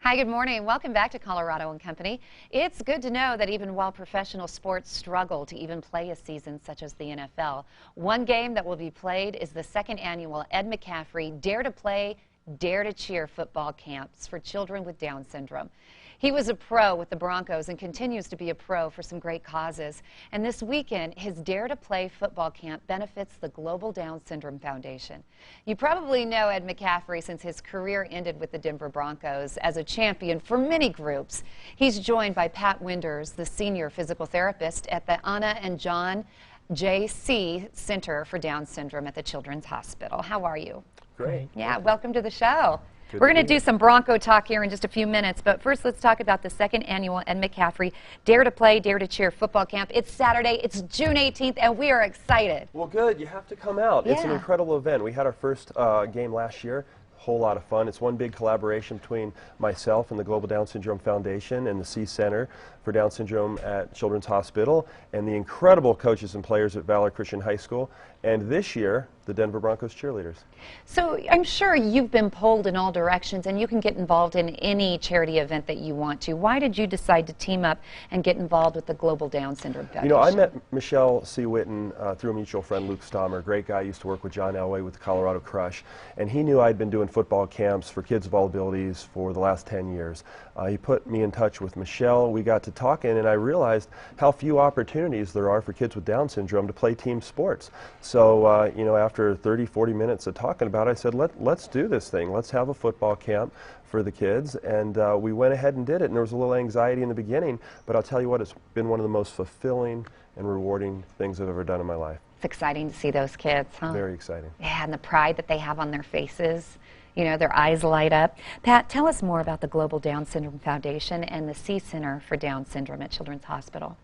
Hi, good morning. Welcome back to Colorado and Company. It's good to know that even while professional sports struggle to even play a season such as the NFL, one game that will be played is the second annual Ed McCaffrey Dare to Play, Dare to Cheer football camps for children with Down syndrome. He was a pro with the Broncos and continues to be a pro for some great causes. And this weekend, his Dare to Play football camp benefits the Global Down Syndrome Foundation. You probably know Ed McCaffrey since his career ended with the Denver Broncos as a champion for many groups. He's joined by Pat Winders, the senior physical therapist at the Anna and John J.C. Center for Down Syndrome at the Children's Hospital. How are you? Great. Yeah, welcome to the show. Good. We're going to do some Bronco talk here in just a few minutes, but first let's talk about the second annual Ed McCaffrey Dare to Play, Dare to Cheer football camp. It's Saturday, it's June 18th, and we are excited. Well, good. You have to come out. Yeah. It's an incredible event. We had our first game last year. Whole lot of fun. It's one big collaboration between myself and the Global Down Syndrome Foundation and the C Center for Down Syndrome at Children's Hospital and the incredible coaches and players at Valor Christian High School, and this year the Denver Broncos cheerleaders. So I'm sure you've been pulled in all directions and you can get involved in any charity event that you want to. Why did you decide to team up and get involved with the Global Down Syndrome Foundation? You know, I met Michelle C. Witten through a mutual friend, Luke Stommer, great guy, used to work with John Elway with the Colorado Crush, and he knew I'd been doing football camps for kids of all abilities for the last 10 years. He put me in touch with Michelle. We got to talking, and I realized how few opportunities there are for kids with Down syndrome to play team sports. So, you know, after 30, 40 minutes of talking about it, I said, let's do this thing. Let's have a football camp for the kids, and we went ahead and did it. And there was a little anxiety in the beginning, but I'll tell you what, it's been one of the most fulfilling and rewarding things I've ever done in my life. It's exciting to see those kids, huh? Very exciting. Yeah, and the pride that they have on their faces. You know, their eyes light up. Pat, tell us more about the Global Down Syndrome Foundation and the C Center for Down Syndrome at Children's Hospital.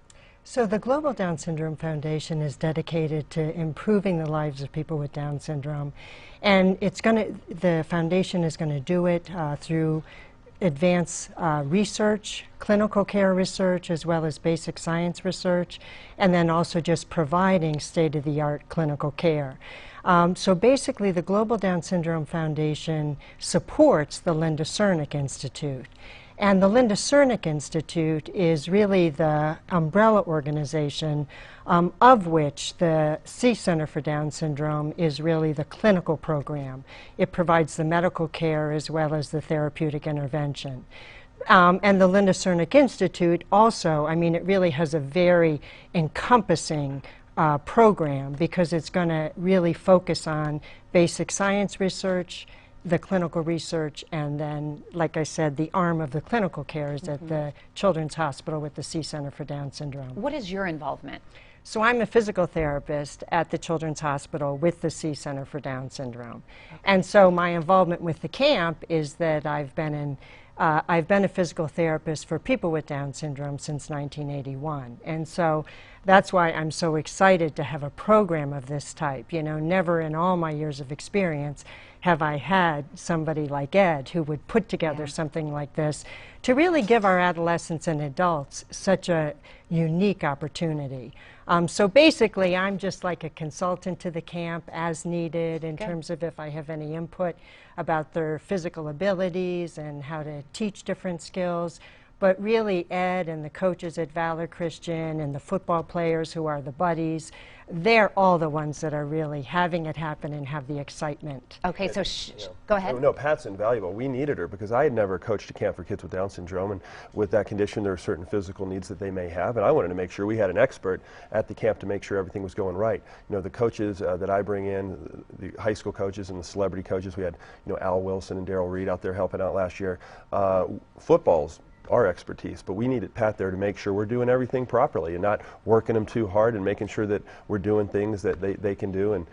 So the Global Down Syndrome Foundation is dedicated to improving the lives of people with Down syndrome, and the foundation is going to do it through advanced research, clinical care research, as well as basic science research, and then also just providing state-of-the-art clinical care. So basically, the Global Down Syndrome Foundation supports the Linda Cernick Institute. And the Linda Cernick Institute is really the umbrella organization of which the C Center for Down Syndrome is really the clinical program. It provides the medical care as well as the therapeutic intervention. And the Linda Cernick Institute also, I mean, it really has a very encompassing program because it's going to really focus on basic science research, the clinical research, and then, like I said, the arm of the clinical care is at the Children's Hospital with the C Center for Down Syndrome. What is your involvement? So I'm a physical therapist at the Children's Hospital with the C Center for Down Syndrome. Okay. And so my involvement with the camp is that I've been a physical therapist for people with Down syndrome since 1981. And so that's why I'm so excited to have a program of this type. You know, never in all my years of experience have I had somebody like Ed who would put together something like this to really give our adolescents and adults such a unique opportunity. So basically, I'm just like a consultant to the camp as needed in terms of if I have any input about their physical abilities and how to teach different skills. But really, Ed and the coaches at Valor Christian and the football players who are the buddies, they're all the ones that are really having it happen and have the excitement. Okay, so go ahead. No, Pat's invaluable. We needed her because I had never coached a camp for kids with Down syndrome, and with that condition there are certain physical needs that they may have, and I wanted to make sure we had an expert at the camp to make sure everything was going right. You know, the coaches that I bring in, the high school coaches and the celebrity coaches, we had, you know, Al Wilson and Daryl Reed out there helping out last year. Football's our expertise, but we needed Pat there to make sure we're doing everything properly and not working them too hard and making sure that we're doing things that they can do and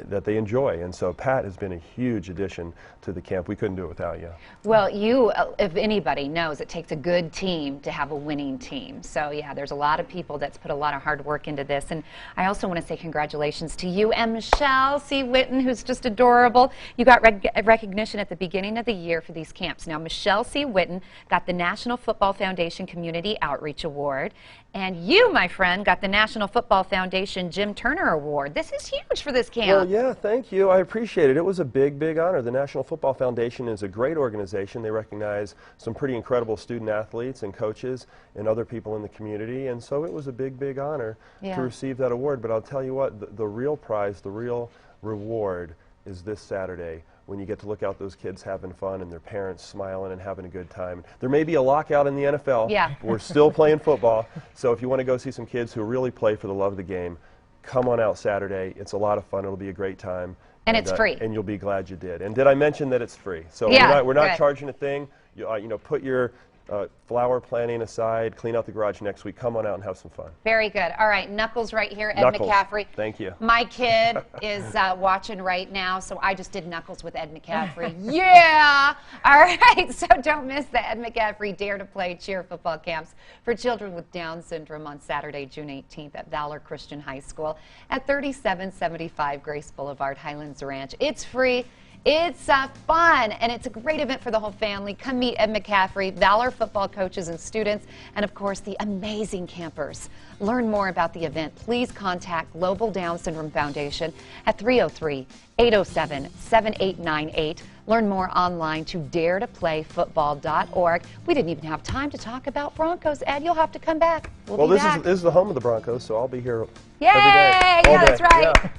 that they enjoy. And so Pat has been a huge addition to the camp. We couldn't do it without you. Well, you, if anybody knows, it takes a good team to have a winning team. So yeah, there's a lot of people that's put a lot of hard work into this. And I also want to say congratulations to you and Michelle C. Witten, who's just adorable. You got recognition at the beginning of the year for these camps. Now, Michelle C. Witten got the National Football Foundation Community Outreach Award. And you, my friend, got the National Football Foundation Jim Turner Award. This is huge for this camp. Well, yeah, thank you. I appreciate it. It was a big, big honor. The National Football Foundation is a great organization. They recognize some pretty incredible student athletes and coaches and other people in the community, and so it was a big, big honor to receive that award. But I'll tell you what, the real prize, the real reward is this Saturday, when you get to look out those kids having fun and their parents smiling and having a good time. There may be a lockout in the NFL. Yeah. We're still playing football. So if you want to go see some kids who really play for the love of the game, come on out Saturday. It's a lot of fun. It'll be a great time. And it's free. And you'll be glad you did. And did I mention that it's free? So yeah, we're not charging a thing. You know, put your flower planting aside, clean out the garage next week. Come on out and have some fun. Very good. All right, Knuckles right here, Ed Knuckles. McCaffrey. Thank you. My kid is watching right now, so I just did Knuckles with Ed McCaffrey. Yeah! All right, so don't miss the Ed McCaffrey Dare to Play cheer football camps for children with Down syndrome on Saturday, June 18th at Valor Christian High School at 3775 Grace Boulevard, Highlands Ranch. It's free. It's fun, and it's a great event for the whole family. Come meet Ed McCaffrey, Valor football coaches and students, and of course the amazing campers. Learn more about the event. Please contact Global Down Syndrome Foundation at 303-807-7898. Learn more online to daretoplayfootball.org. We didn't even have time to talk about Broncos, Ed. You'll have to come back. We'll be back. This is the home of the Broncos, so I'll be here Yay! every day. Yeah, that's right. Yeah.